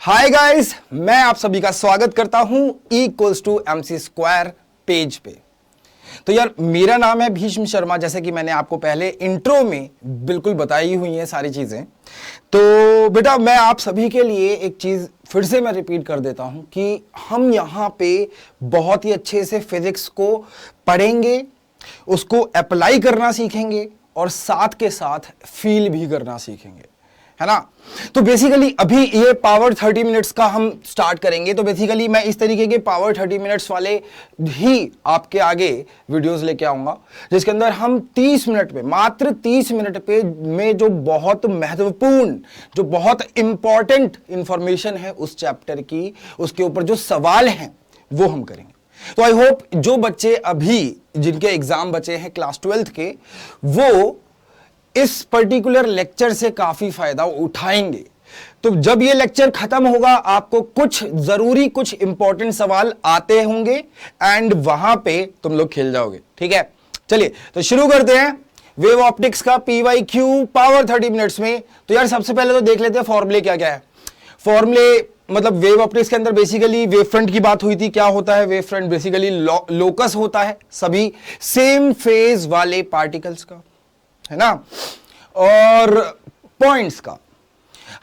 Hi guys, मैं आप सभी का स्वागत करता हूं E=MC² पेज पे। तो यार मेरा नाम है भीष्म शर्मा, जैसे कि मैंने आपको पहले इंट्रो में बिल्कुल बताई हुई है सारी चीजें। तो बेटा मैं आप सभी के लिए एक चीज फिर से मैं रिपीट कर देता हूं कि हम यहाँ पे बहुत ही अच्छे से फिजिक्स को पढ़ेंगे, उसको अप्लाई करना सीखेंगे और साथ के साथ फील भी करना सीखेंगे, है ना। तो बेसिकली अभी ये पावर 30 मिनट्स का हम स्टार्ट करेंगे। तो बेसिकली मैं इस तरीके के पावर 30 मिनट्स वाले ही आपके आगे वीडियोस लेके आऊंगा, जिसके अंदर हम 30 मिनट पे, मात्र 30 मिनट पे में जो बहुत महत्वपूर्ण, जो बहुत इंपॉर्टेंट इंफॉर्मेशन है उस चैप्टर की, उसके ऊपर जो सवाल हैं वो हम करेंगे। तो आई होप जो बच्चे अभी जिनके एग्जाम बचे हैं क्लास 12th के, वो इस पर्टिकुलर लेक्चर से काफी फायदा उठाएंगे। तो जब ये लेक्चर खत्म होगा आपको कुछ जरूरी, कुछ इंपॉर्टेंट सवाल आते होंगे एंड वहां पे तुम लोग खेल जाओगे, ठीक है। चलिए तो शुरू करते हैं वेव ऑप्टिक्स का PYQ पावर 30 मिनट्स में। तो यार सबसे पहले तो देख लेते हैं फॉर्मूले क्या क्या है। फॉर्मूले मतलब वेव ऑप्टिक्स के अंदर बेसिकली वेव फ्रंट की बात हुई थी। क्या होता है वेव फ्रंट? बेसिकली लोकस होता है सभी सेम फेज वाले पार्टिकल्स का, है ना, और पॉइंट्स का।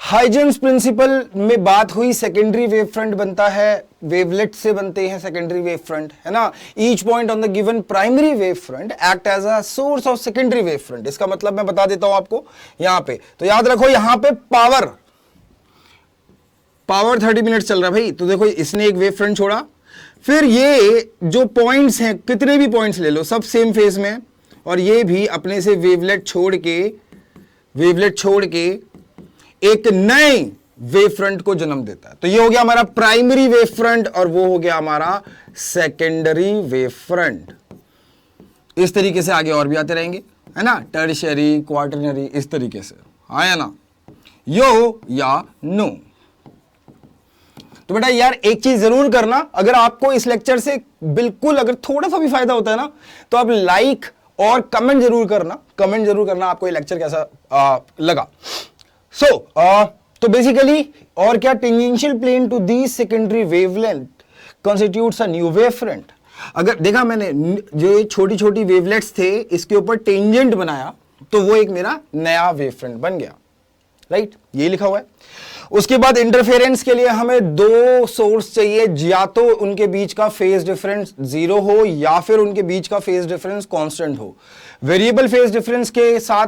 हाइजेंस प्रिंसिपल में बात हुई, सेकेंडरी वेव फ्रंट बनता है, वेवलेट से बनते हैं सेकेंडरी वेव फ्रंट, है ना। Each point on the given primary wave front act as a source of secondary wave front. इसका मतलब मैं बता देता हूं आपको यहां पे। तो याद रखो यहां पे पावर 30 मिनट चल रहा है भाई। तो देखो इसने एक वेव फ्रंट छोड़ा, फिर ये जो पॉइंट्स हैं, कितने भी पॉइंट्स ले लो, सब सेम फेज में, और ये भी अपने से वेवलेट छोड़ के एक नए वेव फ्रंट को जन्म देता है। तो ये हो गया हमारा प्राइमरी वेव फ्रंट और वो हो गया हमारा सेकेंडरी वेव फ्रंट। इस तरीके से आगे और भी आते रहेंगे, है ना, टर्शियरी, क्वार्टरनरी, इस तरीके से, हाँ या ना, यो या नो। तो बेटा यार एक चीज जरूर करना, अगर आपको इस लेक्चर से बिल्कुल अगर थोड़ा सा भी फायदा होता है ना, तो आप लाइक और कमेंट जरूर करना आपको ये लेक्चर कैसा लगा। तो बेसिकली और क्या, tangential plane to the secondary wavelength constitutes a new wave front. अगर देखा मैंने जो छोटी छोटी वेवलेट्स थे इसके ऊपर टेंजेंट बनाया तो वो एक मेरा नया वेव फ्रंट बन गया, राइट, ये लिखा हुआ है। उसके बाद इंटरफेरेंस के लिए हमें दो सोर्स चाहिए, या तो उनके बीच का फेज डिफरेंस 0 हो या फिर उनके बीच का फेज डिफरेंस कांस्टेंट हो। वेरिएबल फेज डिफरेंस के साथ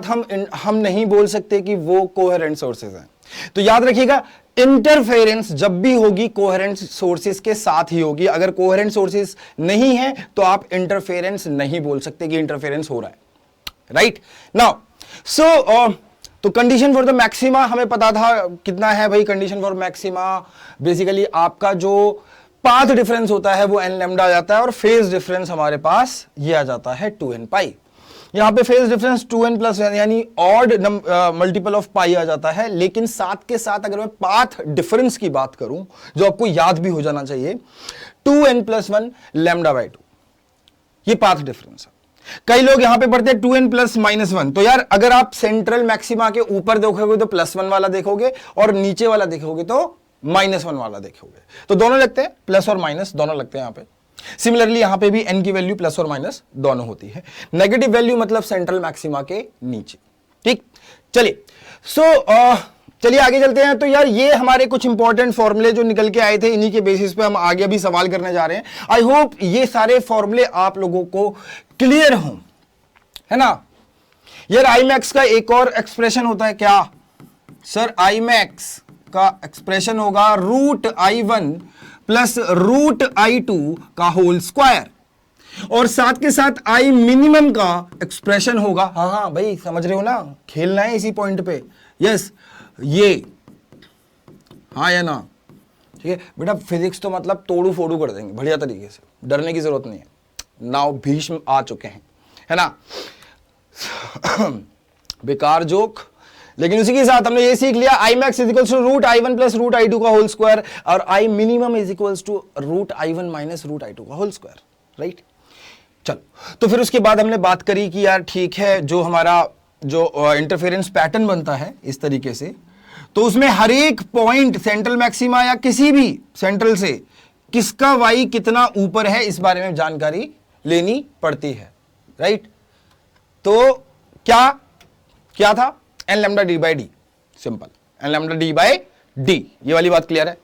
हम नहीं बोल सकते कि वो कोहेरेंट सोर्सेज हैं। तो याद रखिएगा इंटरफेरेंस जब भी होगी कोहेरेंट सोर्सेज के साथ ही होगी। अगर कोहेरेंट सोर्सेज नहीं है तो आप इंटरफेरेंस नहीं बोल सकते कि इंटरफेरेंस हो रहा है, राइट। नाउ तो कंडीशन फॉर द मैक्सिमा हमें पता था कितना है भाई। कंडीशन फॉर मैक्सिमा बेसिकली आपका जो पाथ डिफरेंस होता है वो n लैम्डा आ जाता है और फेज डिफरेंस हमारे पास ये आ जाता है 2n पाई। यहां पे फेज डिफरेंस 2n प्लस यानी ऑड मल्टीपल ऑफ पाई आ जाता है। लेकिन साथ के साथ अगर मैं पाथ डिफरेंस की बात करूं जो आपको याद भी हो जाना चाहिए, 2n + 1 λ/2 ये पाथ डिफरेंस है। कई लोग यहां पे पढ़ते हैं 2n + -1। तो यार अगर आप सेंट्रल मैक्सिमा के ऊपर देखोगे तो +1 वाला देखोगे और नीचे वाला देखोगे तो -1 वाला देखोगे। तो दोनों लगते हैं, प्लस और माइनस दोनों लगते हैं यहां पे। सिमिलरली यहां पे भी n की वैल्यू प्लस और माइनस दोनों होती है। नेगेटिव वैल्यू मतलब सेंट्रल मैक्सिमा के नीचे, ठीक। चलिए चलिए आगे चलते हैं। तो यार ये हमारे कुछ इंपॉर्टेंट फॉर्मूले जो निकल के आए थे, इन्हीं के बेसिस पे हम आगे भी सवाल करने जा रहे हैं। आई होप ये सारे फॉर्मूले आप लोगों को क्लियर हों, है ना। यार Imax का एक और एक्सप्रेशन होता है क्या सर? Imax का एक्सप्रेशन होगा √I1 + √I2 का होल स्क्वायर, और साथ के साथ I मिनिमम का एक्सप्रेशन होगा, हाँ भाई समझ रहे हो ना, खेलना है इसी पॉइंट पे, यस ये, हाँ या ना, ठीक है बेटा। फिजिक्स तो मतलब तोड़ू फोड़ू कर देंगे बढ़िया तरीके से, डरने की जरूरत नहीं है। नाउ भीष्म आ चुके हैं, है ना। बेकार जोक, लेकिन उसी के साथ हमने ये सीख लिया Imax = √I1 + √I2 का होल स्क्वायर और I minimum = √I1 - √I2 का होल स्क्वायर, राइट। चलो तो फिर उसके बाद हमने बात करी कि यार ठीक है, जो हमारा जो इंटरफेरेंस पैटर्न बनता है इस तरीके से, तो उसमें हर एक पॉइंट सेंट्रल मैक्सिमा या किसी भी सेंट्रल से किसका y कितना ऊपर है इस बारे में जानकारी लेनी पड़ती है, राइट। तो क्या क्या था, n lambda d by d, simple, n lambda d by d, ये वाली बात क्लियर है।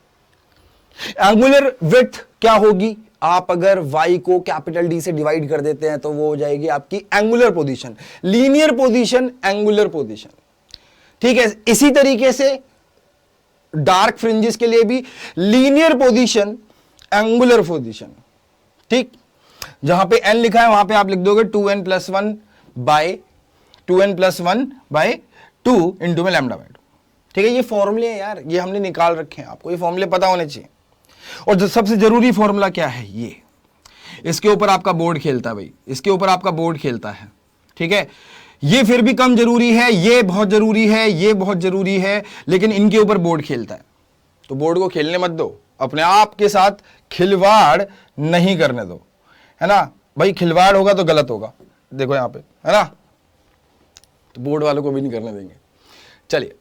एंगुलर विड्थ क्या होगी, आप अगर y को कैपिटल D से डिवाइड कर देते हैं तो वो हो जाएगी आपकी angular position, linear position, angular position, ठीक है। इसी तरीके से डार्क फ्रिंजेस के लिए भी लीनियर पोजीशन, एंगुलर पोजीशन, ठीक। जहां पे n लिखा है वहां पे आप लिख दोगे 2n प्लस 1 बाय 2 इंटू में लैम्डा बाय 2, ठीक है। ये फॉर्मूले हैं यार, ये हमने निकाल रखे हैं, आपको ये फॉर्मूले पता होने चाहिए। और जो सबसे जरूरी फॉर्मूला क्या है, ये इसके ऊपर आपका बोर्ड खेलता है भाई, इसके ऊपर आपका बोर्ड खेलता है, ठीक है। ये फिर भी कम जरूरी है, ये बहुत जरूरी है, ये बहुत जरूरी है, लेकिन इनके ऊपर बोर्ड खेलता है, तो बोर्ड को खेलने मत दो, अपने आप के साथ खिलवाड़ नहीं करने दो, है ना भाई। खिलवाड़ होगा तो गलत होगा, देखो यहां पे, है ना, तो बोर्ड वालों को भी नहीं करने देंगे। चलिए,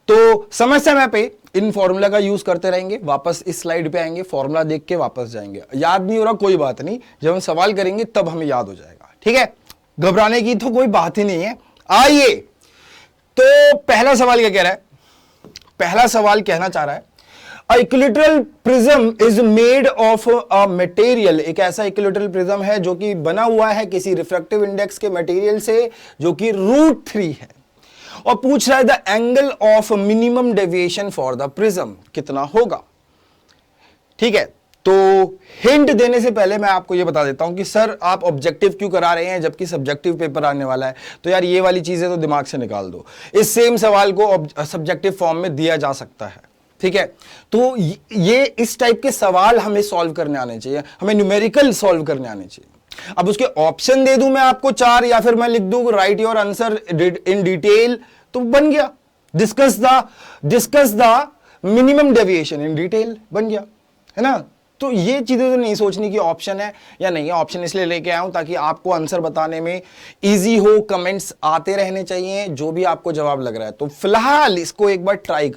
तो समय समय पे इन फॉर्मूला का यूज करते रहेंगे, वापस इस स्लाइड पे आएंगे, फॉर्मूला देख के वापस जाएंगे। याद नहीं हो रहा कोई बात नहीं, जब हम सवाल करेंगे तब हमें याद हो जाएगा, ठीक है। घबराने की तो कोई बात ही नहीं है। आइए, तो पहला सवाल क्या कह रहा है, पहला सवाल कहना चाह रहा है equilateral prism is made of a material, एक ऐसा इक्विलैटरल प्रिज्म है जो कि बना हुआ है किसी रिफ्रैक्टिव इंडेक्स के मटेरियल से जो कि √3 है, और पूछ रहा है the angle of minimum deviation for the prism कितना होगा, ठीक है। तो हिंट देने से पहले मैं आपको यह बता देता हूं कि सर आप ऑब्जेक्टिव क्यों करा रहे हैं जबकि सब्जेक्टिव पेपर आने वाला है। तो यार ये वाली चीजें तो दिमाग से निकाल दो, इस सेम सवाल को सब्जेक्टिव फॉर्म में दिया जा सकता है, ठीक है। तो ये इस टाइप के सवाल हमें सॉल्व करने आने चाहिए, हमें न्यूमेरिकल सॉल्व करने आने चाहिए। अब उसके ऑप्शन दे दूं मैं आपको 4, या फिर मैं लिख दूं right your answer in detail, तो बन गया discuss the minimum deviation in detail, बन गया, है ना। तो ये चीजें तो नहीं सोचनी कि ऑप्शन है या नहीं है, ऑप्शन इसलिए लेके आया हूं ताकि आपको आंसर बताने में इजी हो, कमेंट्स आते रहने चाहिए जो भी आपको जवाब लग रहा है। तो फिलहाल इसको एक बार ट्राई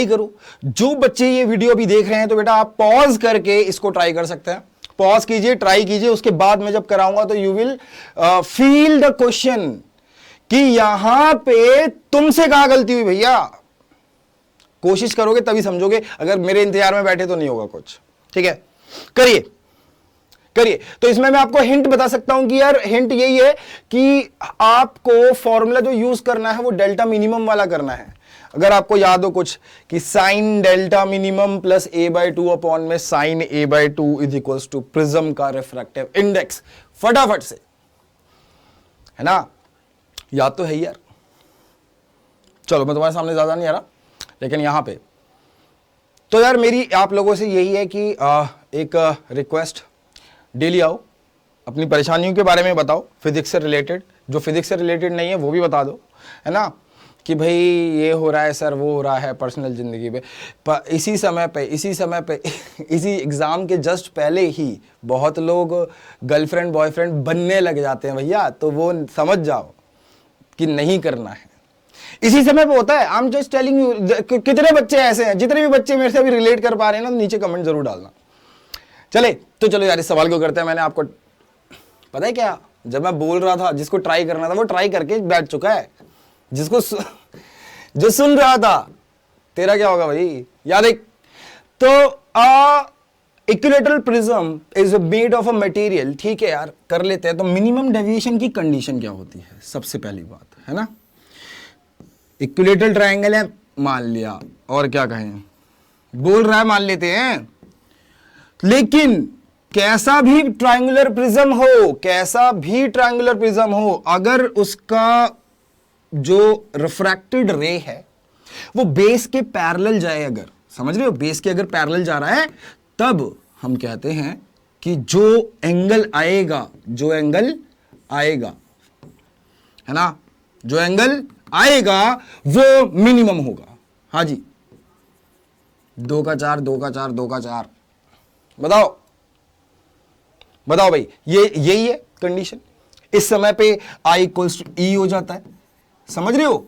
करो। जो बच्चे ये वीडियो अभी देख रहे हैं तो बेटा आप पॉज करके इसको ट्राई कर सकते हैं, पॉज कीजिए, ट्राई कीजिए, उसके बाद मैं जब कराऊंगा तो you will feel the question कि यहां पे तुमसे कहां गलती हुई भैया। कोशिश करोगे तभी समझोगे, अगर मेरे इंतजार में बैठे तो नहीं होगा कुछ, ठीक है। करिए। तो इसमें मैं आपको हिंट बता सकता हूं कि यार हिंट यही है कि आपको फॉर्मूला जो यूज करना है वो डेल्टा मिनिमम वाला करना है। अगर आपको याद हो कुछ कि sine delta minimum plus a/2 upon में sine a/2 is equals to prism का रिफ्रैक्टिव इंडेक्स, फटाफट से, है ना, याद तो है ही यार। चलो मैं तुम्हारे सामने ज्यादा नहीं आ रहा, लेकिन यहां पे तो यार मेरी आप लोगों से यही है कि एक रिक्वेस्ट, डेली आओ, अपनी परेशानियों के बारे में बताओ, फिजिक्स से रिलेटेड, जो फिजिक्स से रिलेटेड नहीं है वो भी बता दो, है ना, कि भाई ये हो रहा है सर, वो हो रहा है पर्सनल जिंदगी में। इसी समय पे इसी एग्जाम के जस्ट पहले ही बहुत लोग गर्लफ्रेंड बॉयफ्रेंड बनने लग जाते हैं भैया, तो वो समझ जाओ कि नहीं करना है। इसी समय पे होता है, I am just telling you. कितने बच्चे ऐसे हैं, जितने भी बच्चे मेरे से अभी रिलेट कर पा रहे हैं ना, नीचे कमेंट जरूर डालना। चलो यार इस सवाल को करते हैं। मैंने आपको पता है क्या, जब मैं बोल रहा था जिसको ट्राई करना था वो ट्राई करके बैठ चुका है, जिसको जो सुन रहा था, तेरा क्या होगा भाई, याद है। तो equilateral prism is made of a material, ठीक है यार, कर लेते हैं। तो मिनिमम डेविएशन की कंडीशन क्या होती है, सबसे पहली बात, है ना। इक्विलैटरल ट्रायंगल है मान लिया, और क्या कहें, बोल रहा है मान लेते हैं, लेकिन कैसा भी ट्रायंगुलर प्रिज्म हो, अगर उसका जो रिफ्रैक्टेड रे है वो बेस के पैरेलल जाए, अगर समझ रहे हो, बेस के अगर पैरेलल जा रहा है, तब हम कहते हैं कि जो एंगल आएगा, है ना, जो एंगल आएगा वो मिनिमम होगा। हाँ जी, 2 का 4 2 का 4 2 का 4, बताओ भाई, यही है कंडीशन। इस समय पे I इक्वल्स टू E हो जाता है, समझ रहे हो,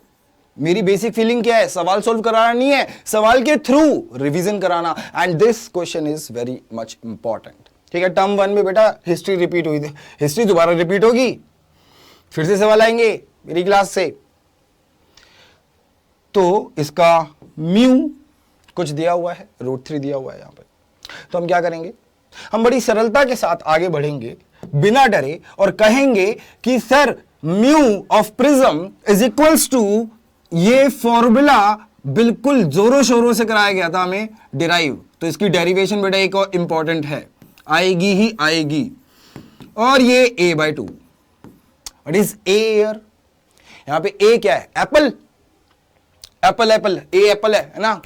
मेरी बेसिक फीलिंग क्या है, सवाल सॉल्व कराना नहीं है, सवाल के थ्रू रिवीजन कराना। And this question is very much important. ठीक है, टर्म 1 में बेटा हिस्ट्री रिपीट हुई थी, हिस्ट्री दोबारा रिपीट होगी, फिर से सवाल आएंगे मेरी क्लास से। तो इसका म्यू कुछ दिया हुआ है, √3 दिया हुआ है यहां पे। तो हम क्या करेंगे, हम बड़ी सरलता के साथ आगे बढ़ेंगे बिना डरे और कहेंगे कि sir mu of prism is equals to, ये फॉर्मूला बिल्कुल जोरों शोरों से कराया गया था हमें डिराइव, तो इसकी डेरिवेशन बेटा एक और इंपॉर्टेंट है, आएगी ही आएगी। और ये a/2, what is a here, यहां पे a क्या है, Apple, Apple Apple, a Apple है ना।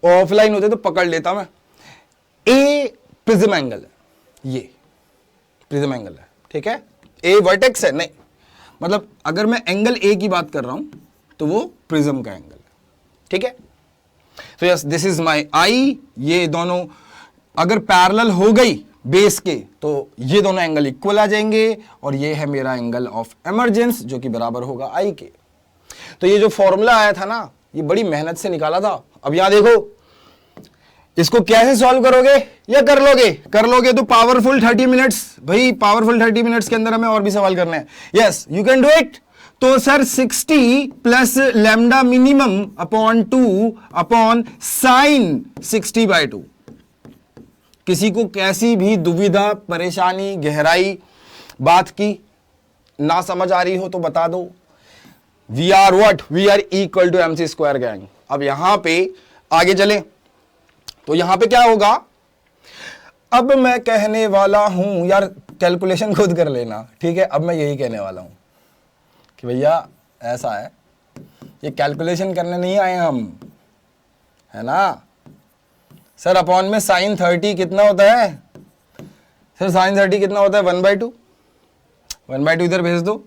ऑफलाइन होते तो पकड़ लेता मैं। ए प्रिज्म एंगल है, ये प्रिज्म एंगल है, ठीक है। ए वर्टेक्स है, नहीं मतलब अगर मैं एंगल ए की बात कर रहा हूं तो वो प्रिज्म का एंगल है, ठीक है। तो yes, this is my I. ये दोनों अगर पैरेलल हो गई बेस के तो ये दोनों एंगल इक्वल आ जाएंगे, और ये है मेरा एंगल ऑफ एमर्जेंस जो कि बराबर होगा आई के। तो ये जो फॉर्मूला आया था ना, ये बड़ी मेहनत से निकाला था। अब यहां देखो, इसको कैसे सॉल्व करोगे या कर लोगे, कर लोगे तो पावरफुल 30 मिनट्स, भाई पावरफुल 30 मिनट्स के अंदर हमें और भी सवाल करने हैं। Yes, you can do it. तो sir 60 plus lambda minimum upon 2 upon sine 60/2। किसी को कैसी भी दुविधा, परेशानी, गहराई बात की ना समझ आ रही हो तो बता दो। We are what, we are equal to MC² gang. अब यहां पे आगे चले तो यहां पे क्या होगा, अब मैं कहने वाला हूं यार, कैलकुलेशन खुद कर लेना, ठीक है। अब मैं यही कहने वाला हूं कि भैया ऐसा है, ये कैलकुलेशन करने नहीं आए हम, है ना। सर अपॉन में साइन 30 कितना होता है, सर साइन 30 कितना होता है, 1/2, 1/2 इधर भेज दो।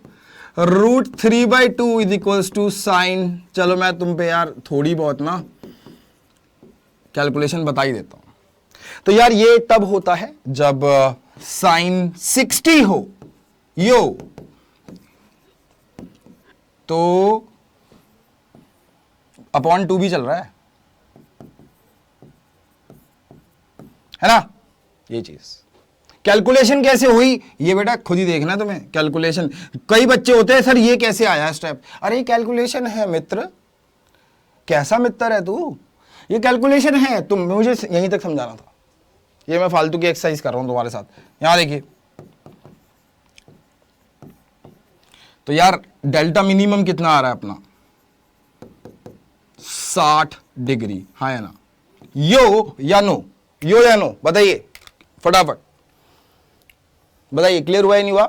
√3/2 इज इक्वल्स टू साइन, चलो मैं तुम पे यार थोड़ी बहुत ना कैलकुलेशन बता ही देता हूं। तो यार ये तब होता है जब साइन 60 हो, यो तो अपॉन 2 भी चल रहा है ना। ये चीज कैलकुलेशन कैसे हुई ये बेटा खुद ही देखना तुम्हें। कैलकुलेशन, कई बच्चे होते हैं सर ये कैसे आया स्टेप, अरे कैलकुलेशन है मित्र, कैसा मित्र है तू, ये कैलकुलेशन है, तुम मुझे यहीं तक समझाना था। ये मैं फालतू की एक्सरसाइज कर रहा हूं तुम्हारे साथ। यहां देखिए, तो यार डेल्टा मिनिमम कितना आ रहा है अपना, 60 डिग्री, हाँ या ना, यो या नो, यो या नो, बताइए फटाफट बताइए, क्लियर हुआ या नहीं हुआ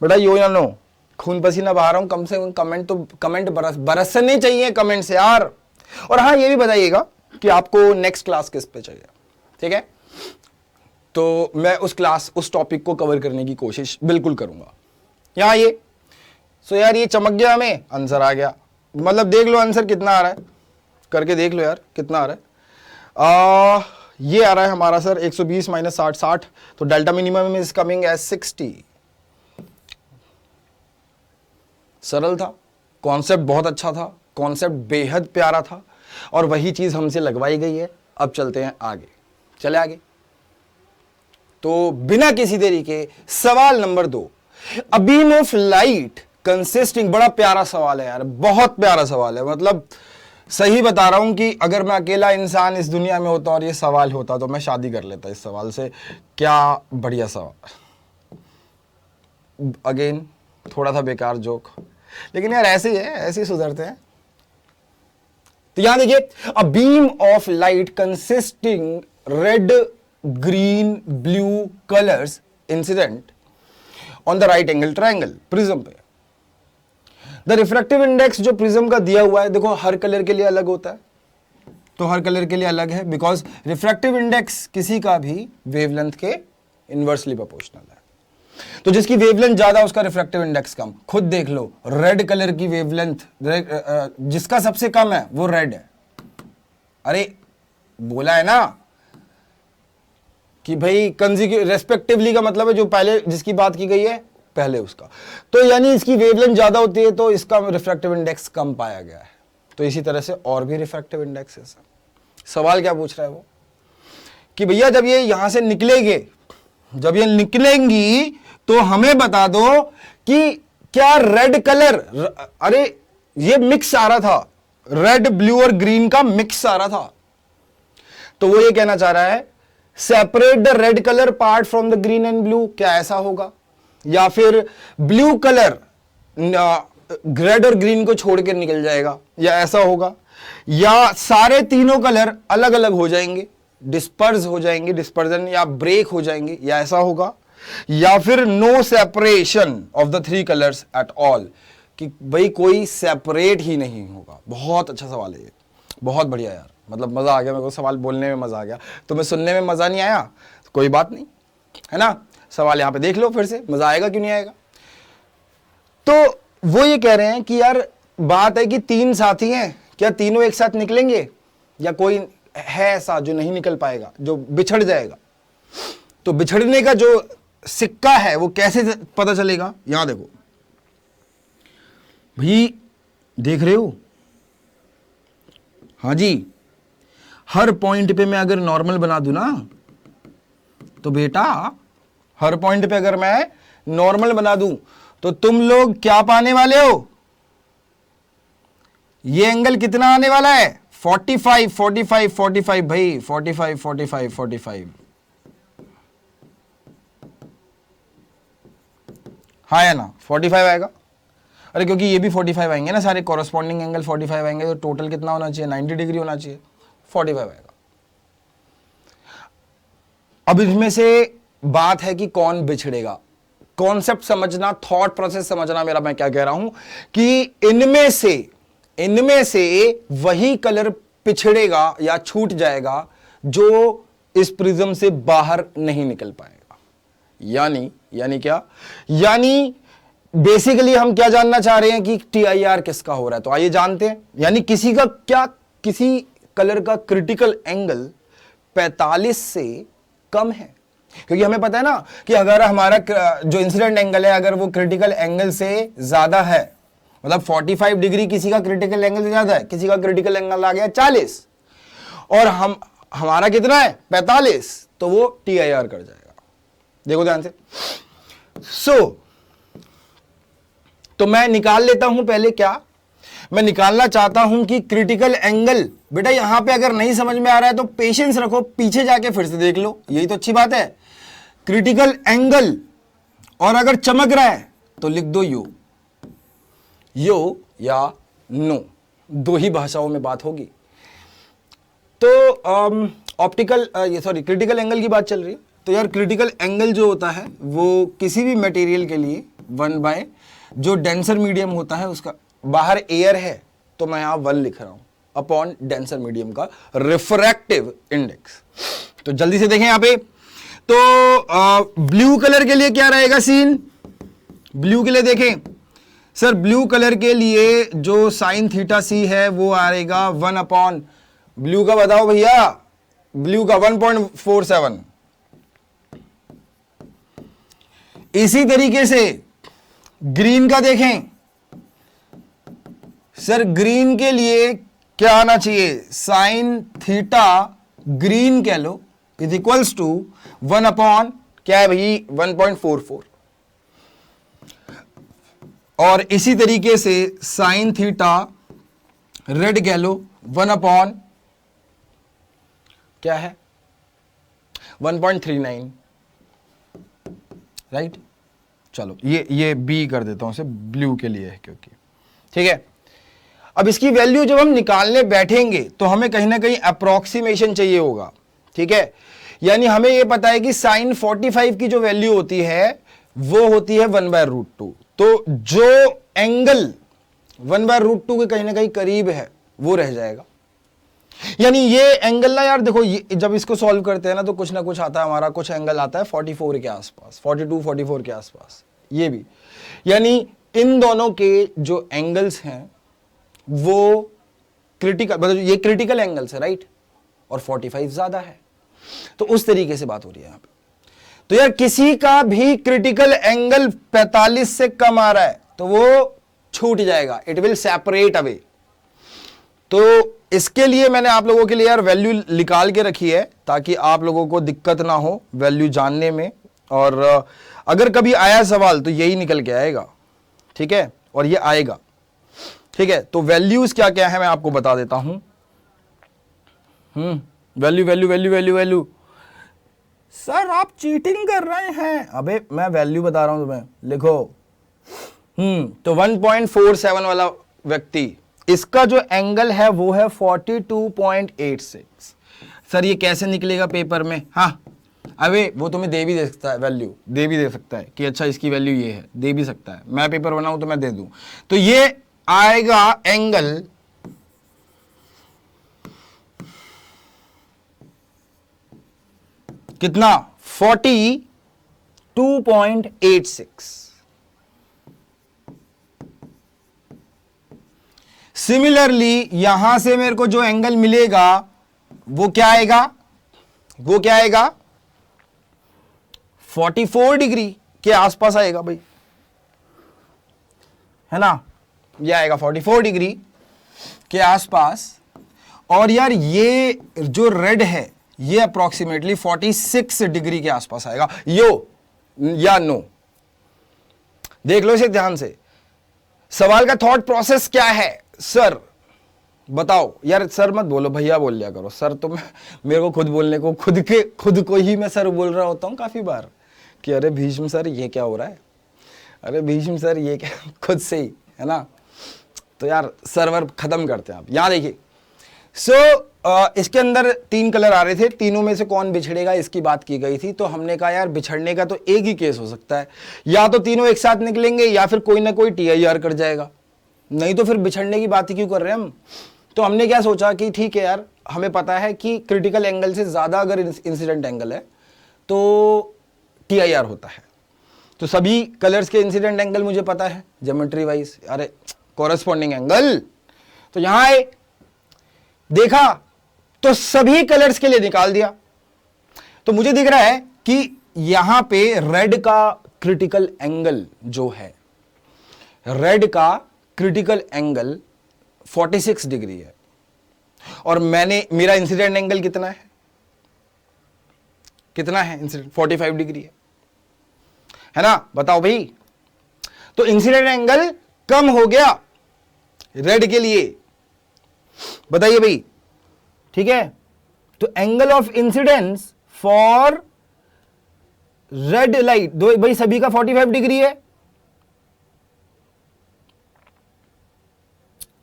बेटा, यो या नो। खून पसीना बहा रहा हूं, कम से कम कमेंट तो, कमेंट बरसने चाहिए कमेंट से यार। और हाँ ये भी बताइएगा कि आपको नेक्स्ट क्लास किस पे चाहिए, ठीक है। तो मैं उस टॉपिक को कवर करने की कोशिश बिल्कुल करूंगा। यहाँ ये सो यार ये चमक गया, हमें आंसर आ गया, मतलब देख लो आंसर कितना आ रहा है, करके देख लो यार कितना आ रहा है। ये आ रहा है हमारा सर 120 - 60 60, तो delta minimum is coming as 60। सरल था, कॉन्सेप्ट बहुत अच्छा था, कॉन्सेप्ट बेहद प्यारा था, और वही चीज हमसे लगवाई गई है। अब चलते हैं आगे, चले आगे। तो बिना किसी देरी के सवाल number 2, a beam of light consisting, बड़ा प्यारा सवाल है यार, बहुत प्यारा सवाल है। मतलब सही बता रहा हूं कि अगर मैं अकेला इंसान इस दुनिया में होता और ये सवाल होता तो मैं शादी कर लेता इस सवाल से। क्या बढ़िया सवाल, अगेन थोड़ा सा बेकार जोक, लेकिन यार ऐसे ही है, ऐसे ही सुधरते हैं। तो यहां देखिए, a beam of light consisting red green blue colours incident on the right angle triangle prism पे। द रिफ्रैक्टिव इंडेक्स जो प्रिज्म का दिया हुआ है, देखो हर कलर के लिए अलग होता है, तो हर कलर के लिए अलग है, बिकॉज रिफ्रैक्टिव इंडेक्स किसी का भी वेवलेंथ के इनवर्सली प्रोपोर्शनल है। तो जिसकी वेवलेंथ ज्यादा उसका रिफ्रैक्टिव इंडेक्स कम। खुद देख लो, रेड कलर की वेवलेंथ जिसका सबसे कम है वो रेड है। अरे बोला है ना कि भाई रेस्पेक्टिवली का मतलब है जो पहले जिसकी बात की गई है पहले उसका। तो यानी इसकी वेवलेंथ ज्यादा होती है तो इसका रिफ्रैक्टिव इंडेक्स कम पाया गया है। तो इसी तरह से और भी रिफ्रैक्टिव इंडेक्स है। सवाल क्या पूछ रहा है वो कि भैया जब ये यहां से निकलेंगे, जब ये निकलेंगी तो हमें बता दो कि क्या रेड कलर, अरे ये मिक्स आ रहा था, रेड ब्लू और ग्रीन का मिक्स आ रहा था, तो वो ये कहना चाह रहा है separate the red colour part from the green and blue, क्या ऐसा होगा? या फिर ब्लू कलर रेड और ग्रीन को छोड़ के निकल जाएगा, या ऐसा होगा? या सारे तीनों कलर अलग अलग हो जाएंगे, डिस्पर्स हो जाएंगे, डिस्पर्जन या ब्रेक हो जाएंगे, या ऐसा होगा? या फिर no separation of the three colours at all, कि भाई कोई सेपरेट ही नहीं होगा। बहुत अच्छा सवाल है ये, बहुत बढ़िया यार, मतलब मजा आ गया मेरे को, सवाल बोलने में मजा आ गया। तुम्हें सुनने में मजा नहीं आया तो कोई बात नहीं, है ना, सवाल यहां पे देख लो फिर से, मजा आएगा क्यों नहीं आएगा। तो वो ये कह रहे हैं कि यार बात है कि तीन साथी हैं, क्या तीनों एक साथ निकलेंगे, या कोई है ऐसा जो नहीं निकल पाएगा, जो बिछड़ जाएगा? तो बिछड़ने का जो सिक्का है वो कैसे पता चलेगा? यहां देखो भाई, देख रहे हो? हाँ जी, हर पॉइंट पे मैं अगर नॉर्मल बना दूं ना, तो बेटा हर पॉइंट पे अगर मैं नॉर्मल बना दूं तो तुम लोग क्या पाने वाले हो? ये एंगल कितना आने वाला है? 45 45 45 भाई, 45 45 45। हाँ या ना, 45 आएगा। अरे क्योंकि ये भी 45 आएंगे ना, सारे कॉरेस्पॉन्डिंग एंगल 45 आएंगे, तो टोटल कितना होना चाहिए? 90 डिग्री होना चाहिए, 45 आएगा। अब इसमें से बात है कि कौन बिछड़ेगा। कॉन्सेप्ट समझना, थॉट प्रोसेस समझना मेरा, मैं क्या कह रहा हूं कि इनमें से वही कलर पिछड़ेगा या छूट जाएगा जो इस प्रिज्म से बाहर नहीं निकल पाएगा। यानी क्या? यानी बेसिकली हम क्या जानना चाह रहे हैं कि TIR किसका हो रहा है, तो आइए जानते हैं। यानी किसी कलर का क्रिटिकल एंगल 45 से कम है, क्योंकि हमें पता है ना कि अगर हमारा जो इंसिडेंट एंगल है अगर वो क्रिटिकल एंगल से ज्यादा है, मतलब 45 डिग्री किसी का क्रिटिकल एंगल से ज्यादा है, किसी का क्रिटिकल एंगल आ गया 40 और हमारा कितना है 45, तो वो TIR कर जाएगा। देखो ध्यान से। तो मैं निकाल लेता हूं पहले, क्या मैं निकालना चाहता हूं कि क्रिटिकल एंगल, बेटा यहां पे अगर नहीं समझ में आ रहा है तो पेशेंस रखो, पीछे जाके फिर से देख लो, यही तो अच्छी बात है। क्रिटिकल एंगल, और अगर चमक रहा है तो लिख दो यो या नो, दो ही भाषाओं में बात होगी। तो क्रिटिकल एंगल की बात चल रही है, तो यार क्रिटिकल एंगल जो होता है वो किसी भी मटेरियल के लिए 1/, जो डेंसर मीडियम होता है उसका, बाहर एयर है तो मैं यहां 1 लिख रहा हूं, अपॉन डेंसर मीडियम का रिफ्रैक्टिव इंडेक्स। तो जल्दी से देखें यहां पे, तो ब्लू कलर के लिए क्या रहेगा सीन? ब्लू के लिए देखें सर, ब्लू कलर के लिए जो साइन थीटा सी है वो आएगा 1 अपॉन, ब्लू का बताओ भैया, ब्लू का 1.47। इसी तरीके से ग्रीन का देखें सर, ग्रीन के लिए क्या आना चाहिए? साइन थीटा ग्रीन कह लो इज इक्वल्स टू 1 अपॉन क्या है भाई 1.44, और इसी तरीके से साइन थीटा रेड कह लो 1 अपॉन क्या है 1.39, राइट। चलो ये बी कर देता हूं, सिर्फ ब्लू के लिए है क्योंकि, ठीक है। अब इसकी वैल्यू जब हम निकालने बैठेंगे तो हमें कहीं ना कहीं अप्रोक्सीमेशन चाहिए होगा, ठीक है। यानी हमें यह पता है कि साइन 45 की जो वैल्यू होती है वो होती है 1/√2, तो जो एंगल 1/√2 के कहीं ना कहीं करीब है वो रह जाएगा। यानी ये एंगल ना यार देखो, जब इसको सॉल्व करते हैं ना तो कुछ ना कुछ आता है, हमारा कुछ एंगल आता है 44 के आसपास, 42 44 के आसपास, ये भी। यानी इन दोनों के जो एंगल्स हैं वो क्रिटिकल, मतलब ये क्रिटिकल एंगल्स है, राइट, और 45 ज्यादा है, तो उस तरीके से बात हो रही है यहां पे। तो यार किसी का भी क्रिटिकल एंगल 45 से कम आ रहा है तो वो छूट जाएगा, इट विल सेपरेट अवे। तो इसके लिए मैंने आप लोगों के लिए यार वैल्यू निकाल के रखी है ताकि आप लोगों को दिक्कत ना हो वैल्यू जानने में, और अगर कभी आया सवाल तो यही निकल के आएगा, ठीक है, और ये आएगा, ठीक है। तो वैल्यूज क्या क्या है मैं आपको बता देता हूं। Value value value value value, sir आप चीटिंग कर रहे हैं। अबे मैं वैल्यू बता रहा हूं तुम्हें, लिखो। तो 1.47 वाला व्यक्ति, इसका जो एंगल है वो है 42.86। सर ये कैसे निकलेगा पेपर में? हाँ, अबे वो तुम्हें दे भी दे सकता है, वैल्यू दे भी दे सकता है कि अच्छा इसकी वैल्यू ये है, दे भी सकता है। मैं पेपर बनाऊं तो मैं दे दूं। तो ये आएगा एंगल कितना? 42.86। सिमिलरली यहां से मेरे को जो एंगल मिलेगा वो क्या आएगा? वो क्या आएगा? 44 डिग्री के आसपास आएगा भाई, है ना? ये आएगा 44 डिग्री के आसपास। और यार ये जो रेड है ये अप्रोक्सीमेटली 46 डिग्री के आसपास आएगा। यो या नो, देख लो इसे ध्यान से। सवाल का थॉट प्रोसेस क्या है? सर बताओ। यार सर मत बोलो, भैया बोल लिया करो। सर तो मेरे को खुद बोलने को खुद को ही मैं सर बोल रहा होता हूं काफी बार कि अरे भीष्म सर ये क्या हो रहा है, अरे भीष्म सर ये क्या, खुद से ही, है ना? तो यार सर्वर खत्म करते हैं आप। यहां देखिए, इसके अंदर 3 कलर आ रहे थे, तीनों में से कौन बिछड़ेगा इसकी बात की गई थी। तो हमने कहा यार बिछड़ने का तो एक ही केस हो सकता है, या तो तीनों एक साथ निकलेंगे या फिर कोई ना कोई TIR कर जाएगा, नहीं तो फिर बिछड़ने की बात ही क्यों कर रहे हैं हम। तो हमने क्या सोचा कि ठीक है यार, हमें पता है कि क्रिटिकल एंगल से ज्यादा अगर इंसिडेंट एंगल है तो TIR होता है। तो सभी कलर्स के इंसिडेंट एंगल मुझे पता है ज्योमेट्री वाइज, अरे कॉरेस्पॉन्डिंग एंगल। तो यहां आए, देखा तो सभी कलर्स के लिए निकाल दिया। तो मुझे दिख रहा है कि यहां पे रेड का क्रिटिकल एंगल जो है, रेड का क्रिटिकल एंगल 46 डिग्री है, और मेरा इंसिडेंट एंगल कितना है? कितना है इंसिडेंट? 45 डिग्री है ना? बताओ भाई। तो इंसिडेंट एंगल कम हो गया रेड के लिए, बताइए भाई, ठीक है? तो angle of incidence for red light, दो भाई सभी का 45 डिग्री है,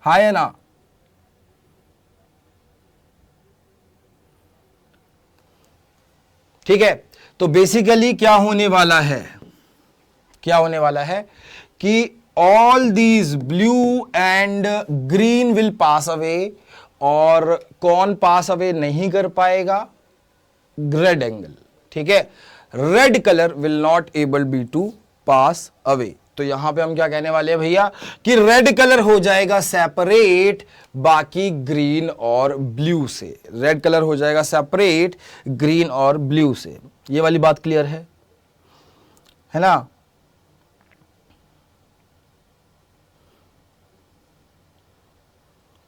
हाँ है ना? ठीक है। तो बेसिकली क्या होने वाला है, क्या होने वाला है कि all these blue and green will pass away, और कौन पास अवे नहीं कर पाएगा? रेड एंगल, ठीक है? Red colour will not able be to pass away. तो यहां पे हम क्या कहने वाले हैं भैया कि रेड कलर हो जाएगा सेपरेट बाकी ग्रीन और ब्लू से। रेड कलर हो जाएगा सेपरेट ग्रीन और ब्लू से। ये वाली बात क्लियर है ना?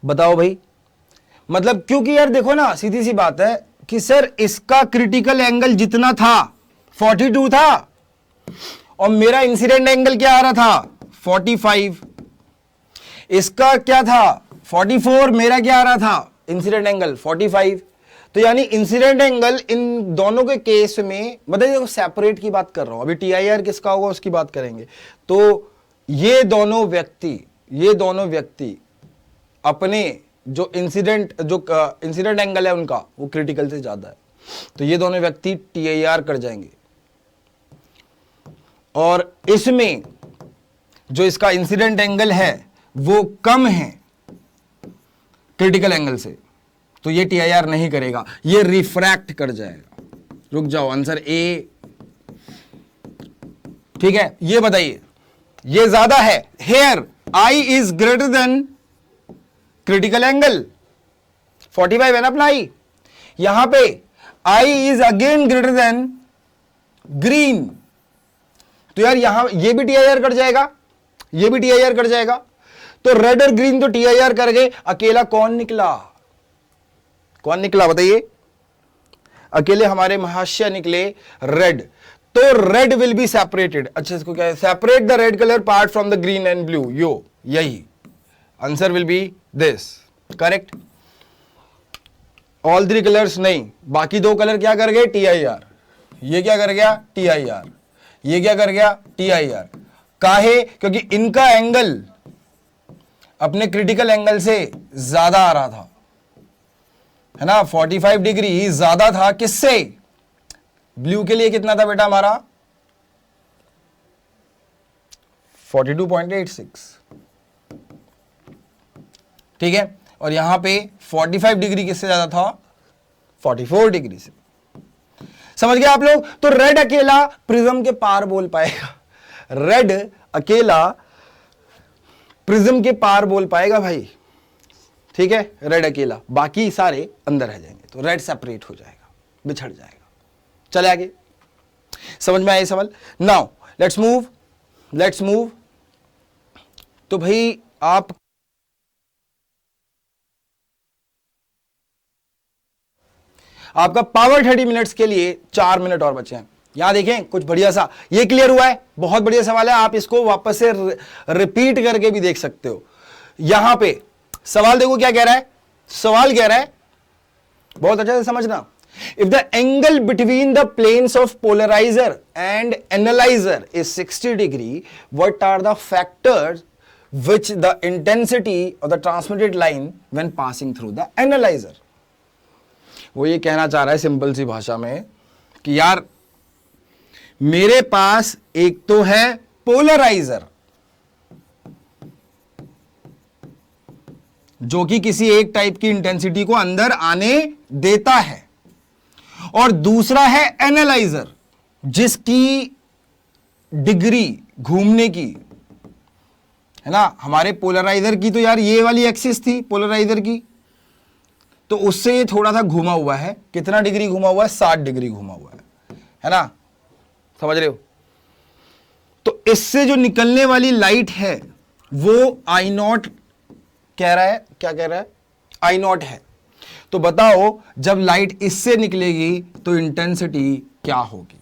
बताओ भाई। मतलब क्योंकि यार देखो ना, सीधी सी बात है कि सर इसका क्रिटिकल एंगल जितना था 42 था, और मेरा इंसिडेंट एंगल क्या आ रहा था? 45। इसका क्या था? 44। मेरा क्या आ रहा था? Incident angle 45। तो यानी इंसिडेंट एंगल इन दोनों के केस में, मतलब देखो सेपरेट की बात कर रहा हूं, अभी TIR किसका होगा उसकी बात करेंगे। तो ये दोनों व्यक्ति अपने जो इंसिडेंट एंगल है उनका वो क्रिटिकल से ज्यादा है, तो ये दोनों व्यक्ति TIR कर जाएंगे। और इसमें जो इसका इंसिडेंट एंगल है वो कम है क्रिटिकल एंगल से, तो ये TIR नहीं करेगा, ये रिफ्रैक्ट कर जाएगा। रुक जाओ, आंसर ए, ठीक है? ये बताइए, ये ज्यादा है, here I is greater than critical angle 45 है ना अपना I। यहां पे I is again greater than green, तो यार यहां ये भी TIR कट जाएगा, ये भी TIR कट जाएगा, तो रेड और ग्रीन तो TIR कर गए, अकेला कौन निकला, कौन निकला बताइए, अकेले हमारे महाशय निकले रेड, तो रेड विल बी सेपरेटेड। अच्छा इसको क्या है, separate the red colour part from the green and blue, यो यही answer will be this, correct. All three colours नहीं, बाकी दो कलर क्या कर गए, TIR, ये क्या कर गया TIR, ये क्या कर गया TIR, काहे, क्योंकि इनका एंगल अपने क्रिटिकल एंगल से ज्यादा आ रहा था, है ना, 45 डिग्री ज्यादा था, किससे, ब्लू के लिए कितना था बेटा हमारा 42.86, ठीक है, और यहां पे 45 डिग्री किससे ज्यादा था, 44 डिग्री से, समझ गए आप लोग। तो रेड अकेला प्रिज्म के पार बोल पाएगा, रेड अकेला प्रिज्म के पार बोल पाएगा भाई, ठीक है, रेड अकेला, बाकी सारे अंदर रह जाएंगे, तो रेड सेपरेट हो जाएगा, बिछड़ जाएगा। चले आगे, समझ में आया सवाल। Now let's move. तो भाई आपका पावर 30 मिनट्स के लिए 4 मिनट और बचे हैं। यहां देखें कुछ बढ़िया सा, ये क्लियर हुआ है, बहुत बढ़िया सवाल है, आप इसको वापस से रिपीट करके भी देख सकते हो। यहां पे सवाल देखो क्या कह रहा है, सवाल कह रहा है, बहुत अच्छा से समझना, if the angle between the planes of polariser and analyser is 60 degree, what are the factors which the intensity of the transmitted line when passing through the analyzer। वो ये कहना चाह रहा है सिंपल सी भाषा में कि यार मेरे पास एक तो है पोलराइजर जो कि किसी एक टाइप की इंटेंसिटी को अंदर आने देता है, और दूसरा है एनालाइजर जिसकी डिग्री घूमने की, है ना, हमारे पोलराइजर की तो यार ये वाली एक्सिस थी पोलराइजर की, तो उससे ये थोड़ा सा घुमा हुआ है, कितना डिग्री घुमा हुआ है, 60 डिग्री घुमा हुआ है ना, समझ रहे हो। तो इससे जो निकलने वाली लाइट है वो आई नॉट कह रहा है, क्या कह रहा है, आई नॉट है। तो बताओ जब लाइट इससे निकलेगी तो इंटेंसिटी क्या होगी।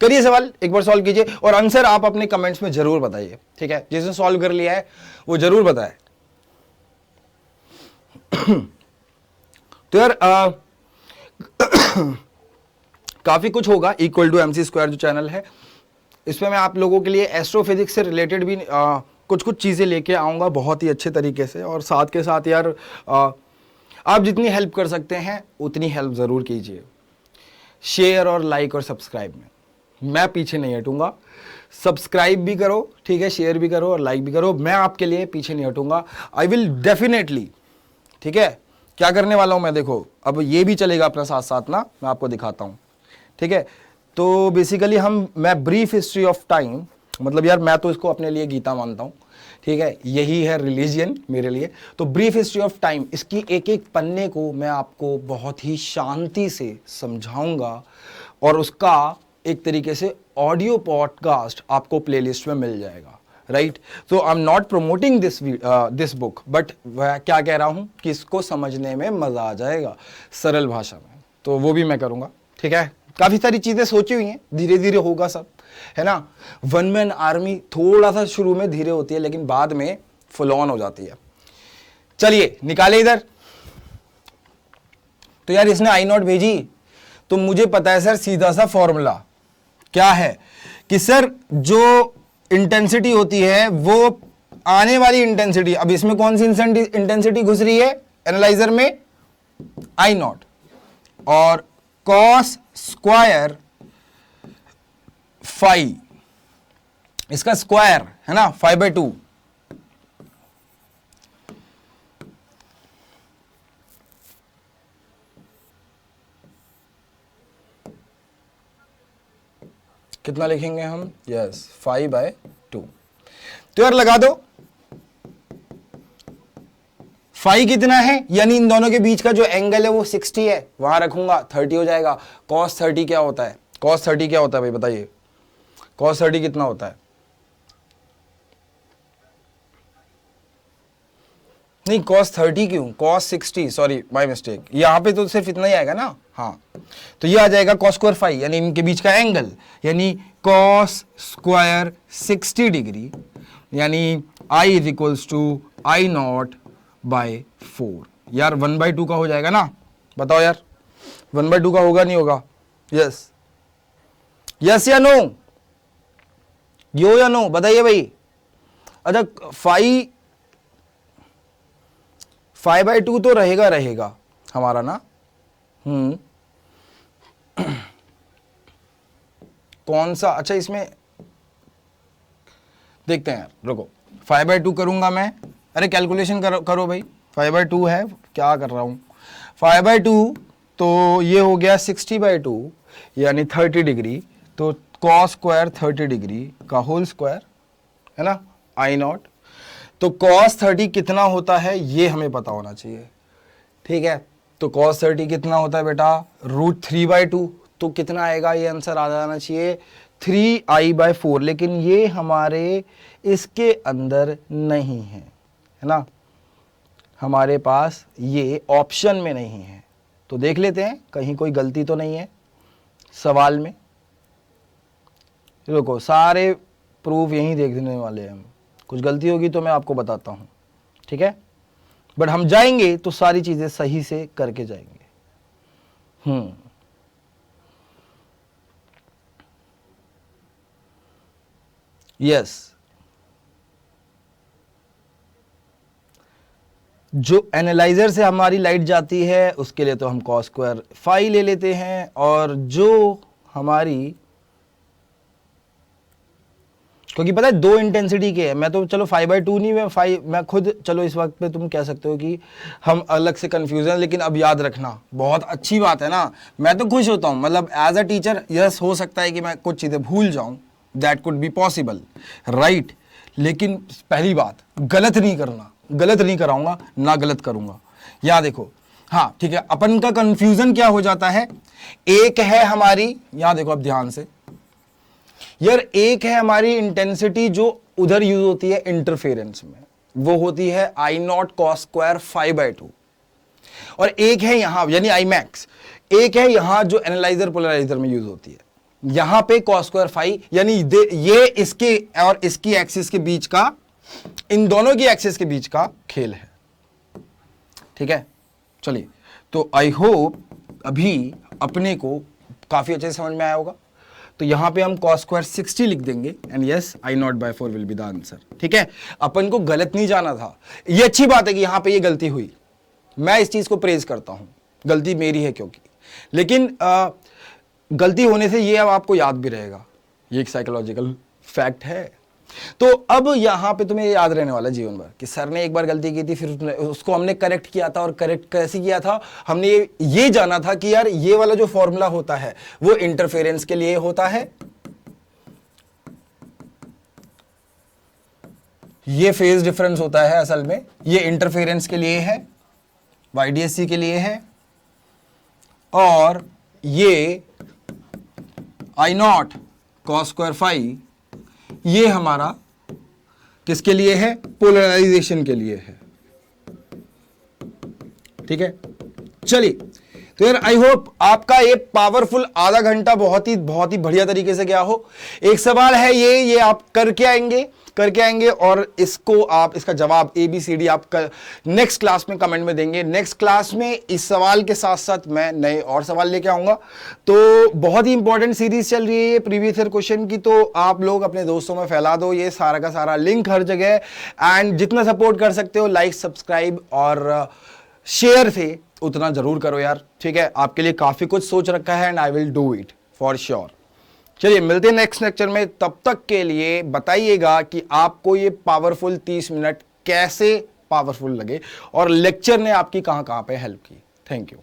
करिए सवाल, एक बार सॉल्व कीजिए, और आंसर आप अपने कमेंट्स में जरूर बताइए, ठीक है, जिसने सॉल्व कर लिया है वो जरूर बताए। तो यार काफी कुछ होगा, इक्वल टू MC स्क्वायर जो चैनल है, इसमें मैं आप लोगों के लिए एस्ट्रोफिजिक्स से रिलेटेड भी कुछ कुछ चीजें लेके आऊंगा बहुत ही अच्छे तरीके से, और साथ के साथ यार आप जितनी हेल्प कर सकते हैं उतनी हेल्प जरूर कीजिए, शेयर और लाइक और सब्सक्राइब में मैं पीछे नहीं हटूंगा। सब्सक्राइब भी करो, ठीक है, शेयर भी करो और लाइक भी करो, मैं आपके लिए पीछे नहीं हटूंगा। आई विल डेफिनेटली, ठीक है, क्या करने वाला हूं मैं, देखो अब ये भी चलेगा अपना साथ साथ ना, मैं आपको दिखाता हूं, ठीक है। तो बेसिकली मैं ब्रीफ हिस्ट्री ऑफ टाइम, मतलब यार मैं तो इसको अपने लिए गीता मानता हूं, ठीक है, यही है रिलीजियन मेरे लिए। तो ब्रीफ हिस्ट्री ऑफ टाइम, इसकी एक एक पन्ने को मैं आपको बहुत ही शांति से समझाऊंगा, और उसका एक तरीके से ऑडियो पॉडकास्ट आपको प्लेलिस्ट में मिल जाएगा, राइट। तो I am not promoting this book, but क्या कह रहा हूं कि इसको समझने में मजा आ जाएगा सरल भाषा में, तो वो भी मैं करूंगा, ठीक है। काफी सारी चीजें सोची हुई हैं, धीरे धीरे होगा सब, है ना। वन मैन आर्मी थोड़ा सा शुरू में धीरे होती है, लेकिन बाद में फुल ऑन हो जाती है। चलिए निकाले इधर। तो यार इसने आई नॉट भेजी, तो मुझे पता है सर सीधा सा फॉर्मूला क्या है कि सर जो इंटेंसिटी होती है वो आने वाली इंटेंसिटी, अब इसमें कौन सी इंटेंसिटी घुस रही है एनालाइजर में, आई नॉट, और कॉस स्क्वायर फाई, इसका स्क्वायर है ना 5/2, कितना लिखेंगे हम, यस 5/2। तो यार लगा दो, फाई कितना है, यानी इन दोनों के बीच का जो एंगल है वो 60 है, वहां रखूंगा 30 हो जाएगा। cos 30 क्या होता है, cos 30 क्या होता है भाई बताइए, cos 30 कितना होता है? नहीं cos 30 क्यों, cos 60, सॉरी माय मिस्टेक, यहाँ पे तो सिर्फ इतना ही आएगा ना। हाँ तो ये आ जाएगा cos स्क्वायर फाई, यानी इनके बीच का एंगल, यानी cos स्क्वायर 60 डिग्री, यानी I is equals to I naught by 4। यार 1/2 का हो जाएगा ना, बताओ यार 1/2 का होगा नहीं होगा? यस यस या नो, यो या नो बताइए भाई। अच्छा 5/2 तो रहेगा हमारा ना। कौन सा, अच्छा इसमें देखते हैं यार, रुको 5/2 करूंगा मैं, अरे कैलकुलेशन करो भाई, 5/2 है, क्या कर रहा हूं, 5/2 तो ये हो गया 60/2 यानी 30 डिग्री, तो cos स्क्वायर 30 डिग्री का होल स्क्वायर है ना, आई नॉट। तो cos 30 कितना होता है ये हमें पता होना चाहिए, ठीक है। तो cos 30 कितना होता है बेटा, √3/2, तो कितना आएगा, ये आंसर आ जाना चाहिए 3i/4, लेकिन ये हमारे इसके अंदर नहीं है ना, हमारे पास ये ऑप्शन में नहीं है। तो देख लेते हैं कहीं कोई गलती तो नहीं है सवाल में। रुको सारे प्रूफ यहीं देखने वाले हैं हम, कुछ गलती होगी तो मैं आपको बताता हूं, ठीक है। बट हम जाएंगे तो सारी चीजें सही से करके जाएंगे। यस जो एनालाइजर से हमारी लाइट जाती है उसके लिए तो हम cos स्क्वायर फाई ले लेते हैं, और जो हमारी, क्योंकि पता है दो इंटेंसिटी के है, मैं तो चलो 5/2 नहीं, मैं खुद, चलो इस वक्त पे तुम कह सकते हो कि हम अलग से कंफ्यूजन, लेकिन अब याद रखना बहुत अच्छी बात है ना, मैं तो खुश होता हूं, मतलब एज अ टीचर यस हो सकता है कि मैं कुछ चीजें भूल जाऊं, that could be possible right, लेकिन पहली बात गलत नहीं करना, गलत नहीं कराऊंगा ना गलत करूंगा। यहां देखो, हाँ ठीक है, अपन का कंफ्यूजन क्या हो जाता है, एक है हमारी, यहां देखो अब ध्यान से यार, एक है हमारी इंटेंसिटी जो उधर यूज होती है इंटरफेरेंस में, वो होती है आई नॉट cos स्क्वायर 5/2, और एक है यहां यानी आई मैक्स, एक है यहां जो एनालाइजर पोलराइजर में यूज होती है, यहां पे cos स्क्वायर 5, यानी ये इसके और इसकी एक्सिस के बीच का, इन दोनों की एक्सिस के बीच का खेल है, ठीक है। चलिए तो आई होप अभी अपने को काफी अच्छे से समझ में आया होगा। तो यहां पे हम cos स्क्वायर 60 लिख देंगे, and yes I naught by 4 will be the answer, ठीक है। अपन को गलत नहीं जाना था, ये अच्छी बात है कि यहां पे ये गलती हुई, मैं इस चीज को प्रेज करता हूं, गलती मेरी है क्योंकि, लेकिन गलती होने से ये अब आपको याद भी रहेगा, ये एक साइकोलॉजिकल फैक्ट है। तो अब यहां पे तुम्हें याद रहने वाला जीवन भर कि सर ने एक बार गलती की थी, फिर उसको हमने करेक्ट किया था, और करेक्ट कैसे किया था, हमने ये जाना था कि यार ये वाला जो फॉर्मूला होता है वो इंटरफेरेंस के लिए होता है, ये फेज डिफरेंस होता है असल में, ये इंटरफेरेंस के लिए है, YDSC के लिए है, और ये आई नॉट cos स्क्वायर फाई ये हमारा किसके लिए है, पोलराइजेशन के लिए है, ठीक है। चलिए तो यार आई होप आपका ये पावरफुल आधा घंटा बहुत ही बढ़िया तरीके से गया हो। एक सवाल है ये आप करके आएंगे और इसको आप, इसका जवाब ABCD आप नेक्स्ट क्लास में कमेंट में देंगे। नेक्स्ट क्लास में इस सवाल के साथ साथ मैं नए और सवाल लेके आऊंगा। तो बहुत ही इंपॉर्टेंट सीरीज चल रही है ये प्रीवियस ईयर क्वेश्चन की, तो आप लोग अपने दोस्तों में फैला दो ये सारा का सारा, लिंक हर जगह, एंड जितना सपोर्ट कर सकते हो लाइक सब्सक्राइब और शेयर से उतना जरूर करो यार, ठीक है। आपके लिए काफी कुछ सोच रखा है, and I will do it for sure. चलिए मिलते हैं नेक्स्ट लेक्चर में, तब तक के लिए बताइएगा कि आपको ये पावरफुल 30 मिनट कैसे पावरफुल लगे और लेक्चर ने आपकी कहां कहां पे हेल्प की। Thank you.